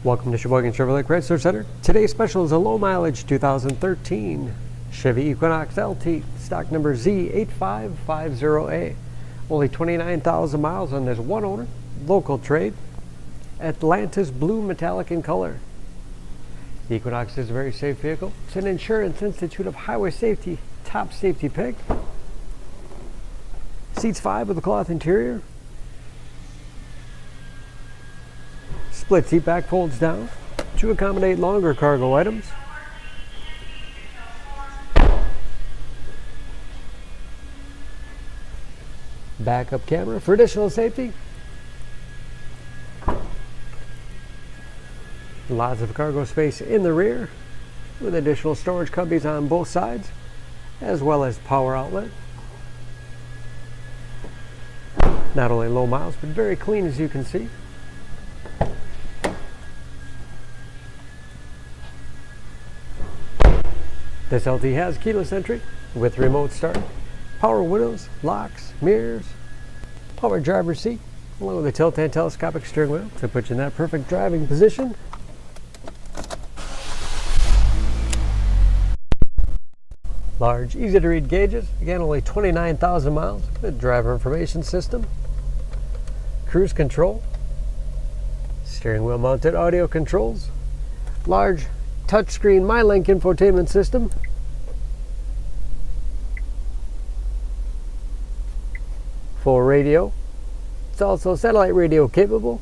Welcome to Sheboygan Chevrolet Chrysler Center. Today's special is a low mileage 2013 Chevy Equinox LT, stock number Z8550A. Only 29,000 miles on this one owner, local trade, Atlantis Blue Metallic in color. The Equinox is a very safe vehicle. It's an Insurance Institute of Highway Safety top safety pick. Seats 5 with a cloth interior. Split seat back folds down to accommodate longer cargo items. Backup camera for additional safety. Lots of cargo space in the rear with additional storage cubbies on both sides, as well as power outlet. Not only low miles, but very clean, as you can see. This LT has keyless entry with remote start, power windows, locks, mirrors, power driver's seat, along with a tilt and telescopic steering wheel to put you in that perfect driving position. Large, easy to read gauges, again only 29,000 miles, good driver information system, cruise control, steering wheel mounted audio controls, large touchscreen MyLink infotainment system, full radio. It's also satellite radio capable,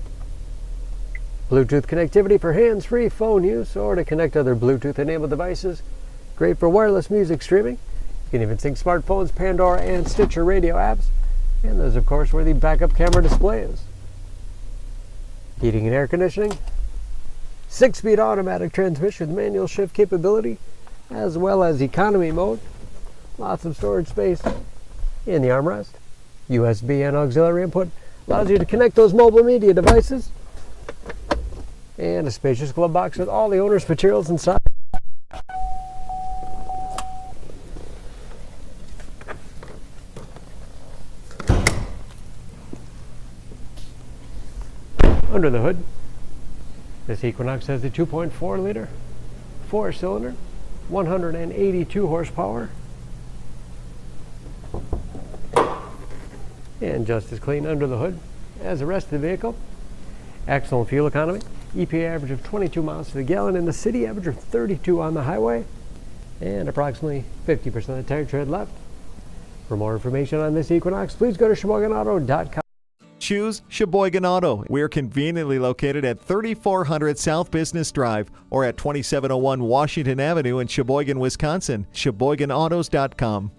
Bluetooth connectivity for hands-free phone use or to connect other Bluetooth enabled devices. Great for wireless music streaming. You can even sync smartphones, Pandora, and Stitcher radio apps. And there's of course where the backup camera display is. Heating and air conditioning. 6-speed automatic transmission with manual shift capability, as well as economy mode. Lots of storage space in the armrest. USB and auxiliary input allows you to connect those mobile media devices. And a spacious glove box with all the owner's materials inside. Under the hood, this Equinox has a 2.4 liter, 4-cylinder, 182 horsepower, and just as clean under the hood as the rest of the vehicle. Excellent fuel economy, EPA average of 22 miles to the gallon in the city, average of 32 on the highway, and approximately 50% of the tire tread left. For more information on this Equinox, please go to SheboyganAuto.com. Choose Sheboygan Auto. We're conveniently located at 3400 South Business Drive or at 2701 Washington Avenue in Sheboygan, Wisconsin. SheboyganAutos.com.